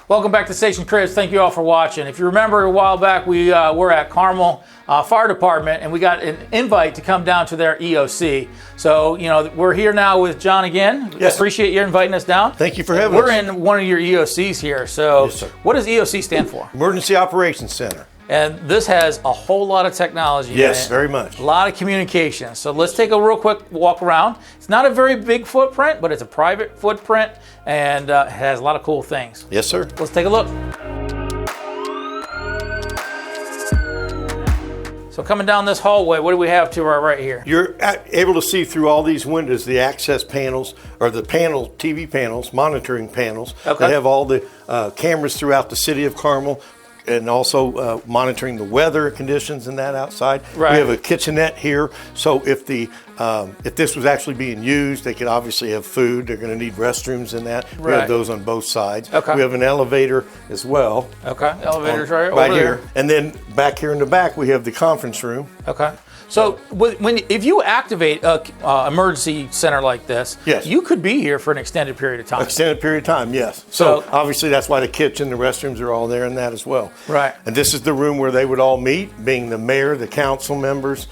Welcome back to Station Cribs. Thank you all for watching. If you remember a while back, we were at Carmel Fire Department, and we got an invite to come down to their EOC. So, we're here now with John again. Yes. Appreciate you inviting us down. Thank you for having us. We're in one of your EOCs here. So, Yes, sir. What does EOC stand for? Emergency Operations Center. And this has a whole lot of technology in Yes, it. very much. A lot of communication. So let's take a real quick walk around. It's not a very big footprint, but it's a private footprint, and it has a lot of cool things. Yes, sir. Let's take a look. So coming down this hallway, what do we have to our right here? You're able to see through all these windows the access panels, or the TV panels, monitoring panels. Okay. They have all the cameras throughout the city of Carmel, and also monitoring the weather conditions and that outside. Right. We have a kitchenette here, so if this was actually being used, they could obviously have food. They're going to need restrooms in that. We Right. have those on both sides. Okay. We have an elevator as well. Okay, elevator's right Right over here. there. And then back here in the back, we have the conference room. Okay. So if you activate a emergency center like this, Yes. you could be here for an extended period of time. Extended period of time, yes. So- So obviously that's why the kitchen, the restrooms are all there and that as well. Right. And this is the room where they would all meet, being the mayor, the council members,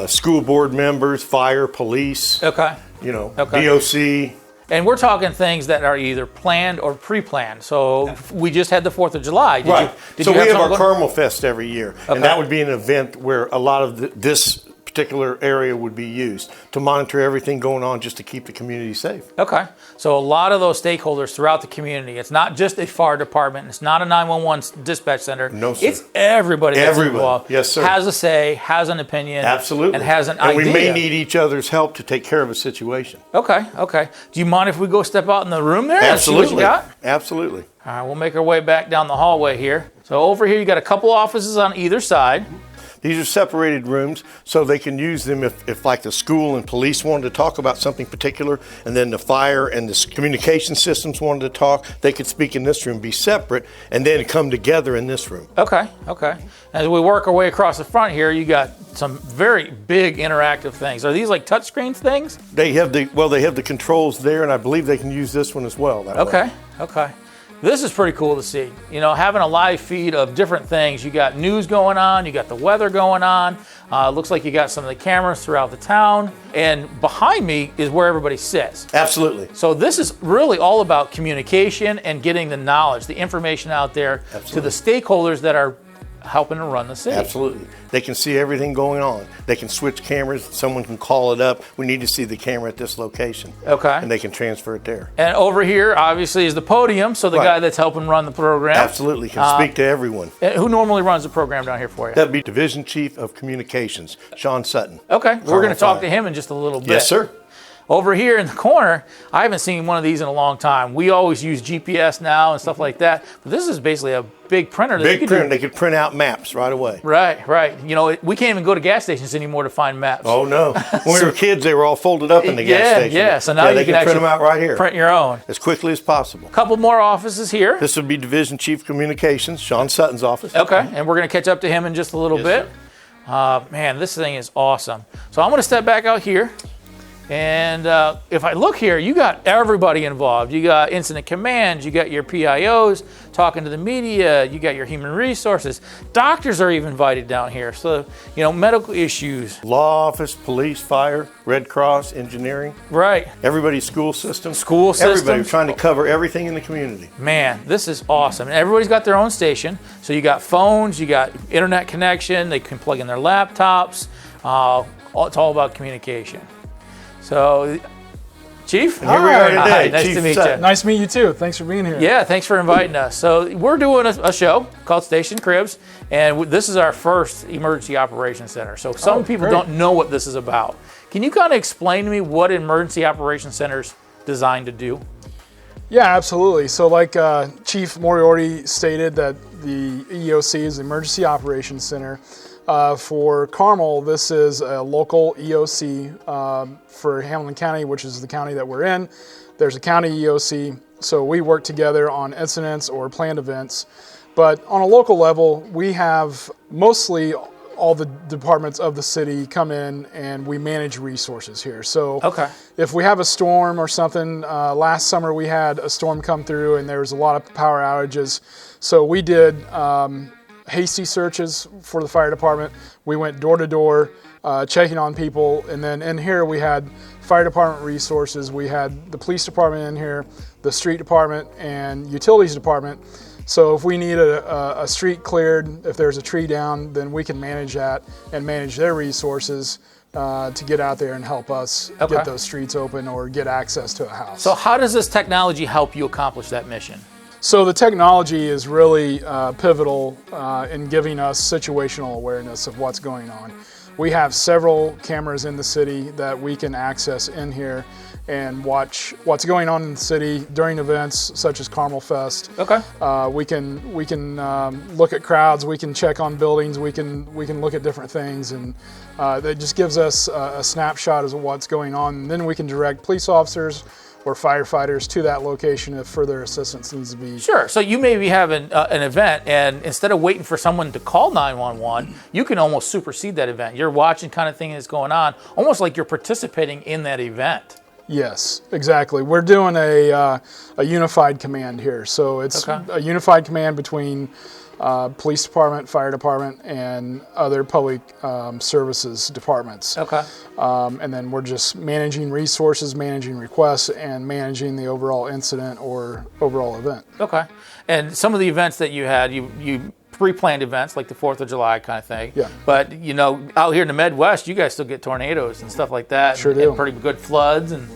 school board members, fire, police, Okay. Okay. DOC. And we're talking things that are either planned or pre-planned. So we just had the 4th of July. Right. Did So you we have our something Carmel Fest every year. Okay. And that would be an event where a lot of this particular area would be used to monitor everything going on, just to keep the community safe. Okay. So a lot of those stakeholders throughout the community. It's not just a fire department. It's not a 911 dispatch center. No, sir. It's everybody that's Everybody. involved. Yes, sir. Has a say, has an opinion. Absolutely. And has an and idea. we may need each other's help to take care of a situation. Okay. Do you mind if we go step out in the room there and see what you Absolutely. got? Absolutely. All right, we'll make our way back down the hallway here. So over here, you got a couple offices on either side. These are separated rooms, so they can use them if like the school and police wanted to talk about something particular, and then the fire and the communication systems wanted to talk, they could speak in this room, be separate, and then come together in this room. Okay. As we work our way across the front here, you got some very big interactive things. Are these like touchscreens things? They have the controls there, and I believe they can use this one as well. That way. Okay. This is pretty cool to see. Having a live feed of different things. You got news going on, you got the weather going on. Looks like you got some of the cameras throughout the town. And behind me is where everybody sits. Absolutely. So this is really all about communication and getting the knowledge, the information out there to the stakeholders that are helping to run the city. Absolutely. They can see everything going on. They can switch cameras. Someone can call it up. We need to see the camera at this location. Okay. And they can transfer it there. And over here, obviously, is the podium. So the Right. guy that's helping run the program. Absolutely. Can speak to everyone. And who normally runs the program down here for you? That'd be Division Chief of Communications, Sean Sutton. Okay. We're going to talk Fire. to him in just a little bit. Yes, sir. Over here in the corner, I haven't seen one of these in a long time. We always use GPS now and stuff like that. But this is basically a big printer. That you Big could printer. do. They could print out maps right away. Right. We can't even go to gas stations anymore to find maps. Oh, no. When we were kids, they were all folded up in the gas station. Yeah. So now you they can print actually them out right here print your own. as quickly as possible. Couple more offices here. This would be Division Chief Communications, Sean Sutton's office. Okay. And we're going to catch up to him in just a little Yes, bit. Man, this thing is awesome. So I'm going to step back out here. And if I look here, you got everybody involved. You got incident command, you got your PIOs talking to the media, you got your human resources. Doctors are even invited down here. So, medical issues. Law office, police, fire, Red Cross, engineering. Right. Everybody's school system. School systems. Everybody trying to cover everything in the community. Man, this is awesome. And everybody's got their own station. So you got phones, you got internet connection, they can plug in their laptops. It's all about communication. So, Chief? And here we are today. Hi, nice Chief to meet Sutton. you. Nice to meet you too. Thanks for being here. Yeah, thanks for inviting us. So we're doing a show called Station Cribs, and this is our first emergency operations center. So some people great. don't know what this is about. Can you kind of explain to me what an emergency operations center is designed to do? Yeah, absolutely. So like Chief Moriarty stated, that the EOC is the Emergency Operations Center. For Carmel, this is a local EOC for Hamilton County, which is the county that we're in. There's a county EOC, so we work together on incidents or planned events. But on a local level, we have mostly all the departments of the city come in and we manage resources here. So if we have a storm or something, last summer we had a storm come through and there was a lot of power outages. So we did hasty searches for the fire department. We went door to door, checking on people. And then in here we had fire department resources. We had the police department in here, the street department, and utilities department. So if we need a street cleared, if there's a tree down, then we can manage that and manage their resources to get out there and help us get those streets open or get access to a house. So how does this technology help you accomplish that mission? So the technology is really pivotal in giving us situational awareness of what's going on. We have several cameras in the city that we can access in here and watch what's going on in the city during events such as Carmel Fest. We can look at crowds. We can check on buildings. We can look at different things, and that just gives us a snapshot of what's going on. And then we can direct police officers or firefighters to that location if further assistance needs to be. Sure. So you may be having an event, and instead of waiting for someone to call 911, you can almost supersede that event. You're watching kind of thing that's going on, almost like you're participating in that event. Yes, exactly. We're doing a unified command here. So it's a unified command between police department, fire department, and other public services departments. And then we're just managing resources, managing requests, and managing the overall incident or overall event. And some of the events that you had, you pre-planned events like the 4th of July kind of thing. But, you know, out here in the Midwest, you guys still get tornadoes and stuff like that. Sure do. And pretty good floods and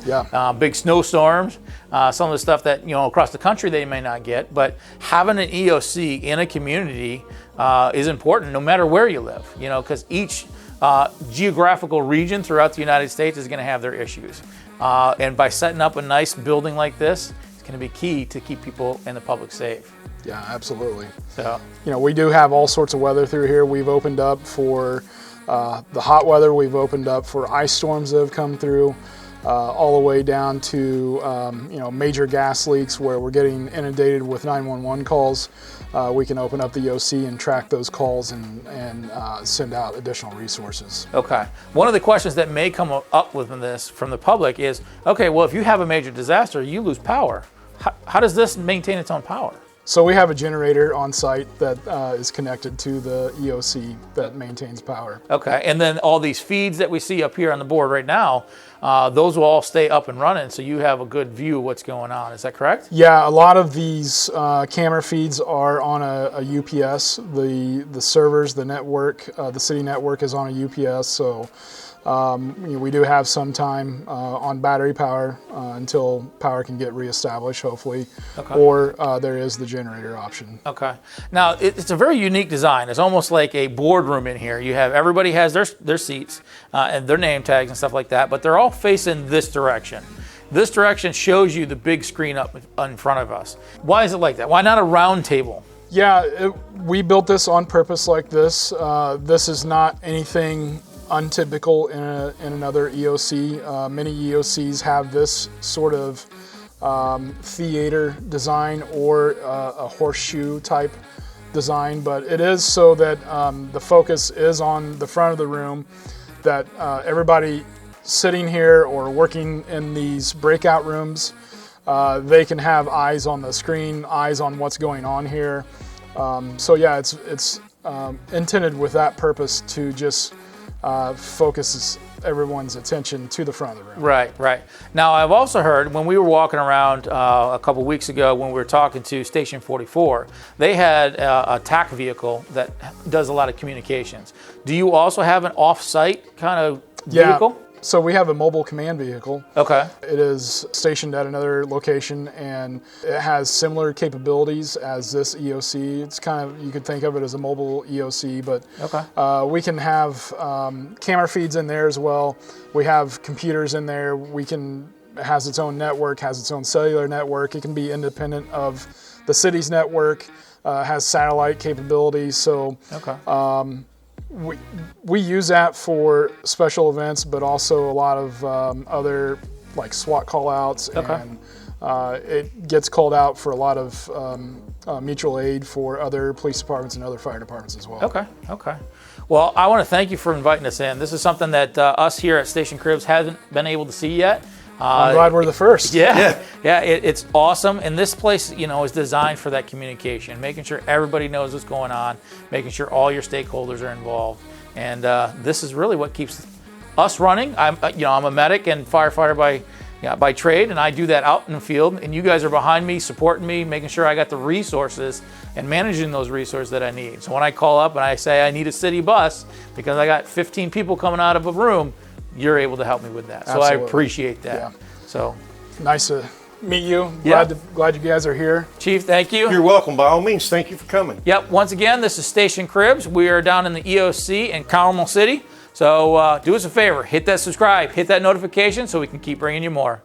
big snowstorms. Some of the stuff that, you know, across the country they may not get. But having an EOC in a community is important no matter where you live, you know, because each geographical region throughout the United States is going to have their issues. And by setting up a nice building like this, it's going to be key to keep people and the public safe. Yeah, absolutely. So, you know, we do have all sorts of weather through here. We've opened up for the hot weather. We've opened up for ice storms that have come through, all the way down to you know, major gas leaks where we're getting inundated with 911 calls. We can open up the EOC and track those calls and send out additional resources. One of the questions that may come up within this from the public is, okay, well, if you have a major disaster, you lose power. How does this maintain its own power? So we have a generator on site that is connected to the EOC that maintains power. And then all these feeds that we see up here on the board right now, those will all stay up and running, so you have a good view of what's going on. Is that correct? Yeah, a lot of these camera feeds are on a UPS. The servers, the network, the city network is on a UPS, so you know, we do have some time on battery power until power can get reestablished, hopefully, or there is the generator option. Now, it's a very unique design. It's almost like a boardroom in here. You have everybody has their seats and their name tags and stuff like that, but they're all facing this direction. This direction shows you the big screen up in front of us. Why is it like that? Why not a round table? Yeah, we built this on purpose like this. This is not anything untypical in another EOC. Many EOCs have this sort of theater design or a horseshoe type design, but it is so that the focus is on the front of the room, that everybody sitting here or working in these breakout rooms, they can have eyes on the screen, eyes on what's going on here. So yeah, it's intended with that purpose to just focuses everyone's attention to the front of the room. Right. Now, I've also heard when we were walking around a couple weeks ago when we were talking to Station 44, they had a TAC vehicle that does a lot of communications. Do you also have an off-site kind of vehicle? So we have a mobile command vehicle. It is stationed at another location, and it has similar capabilities as this EOC. It's kind of, you could think of it as a mobile EOC, but we can have camera feeds in there as well. We have computers in there. It has its own network, has its own cellular network. It can be independent of the city's network, has satellite capabilities. So we use that for special events, but also a lot of other like SWAT call-outs and it gets called out for a lot of mutual aid for other police departments and other fire departments as well. Okay. Well, I want to thank you for inviting us in. This is something that us here at Station Cribs haven't been able to see yet. I'm glad we're the first. Yeah, it's awesome. And this place, is designed for that communication, making sure everybody knows what's going on, making sure all your stakeholders are involved. And this is really what keeps us running. I'm a medic and firefighter by trade, and I do that out in the field. And you guys are behind me, supporting me, making sure I got the resources and managing those resources that I need. So when I call up and I say I need a city bus because I got 15 people coming out of a room, you're able to help me with that. So Absolutely. I appreciate that. Yeah. So nice to meet you. Yeah. Glad you guys are here. Chief, thank you. You're welcome. By all means, thank you for coming. Yep. Once again, this is Station Cribs. We are down in the EOC in Carmel City. So do us a favor, hit that subscribe, hit that notification so we can keep bringing you more.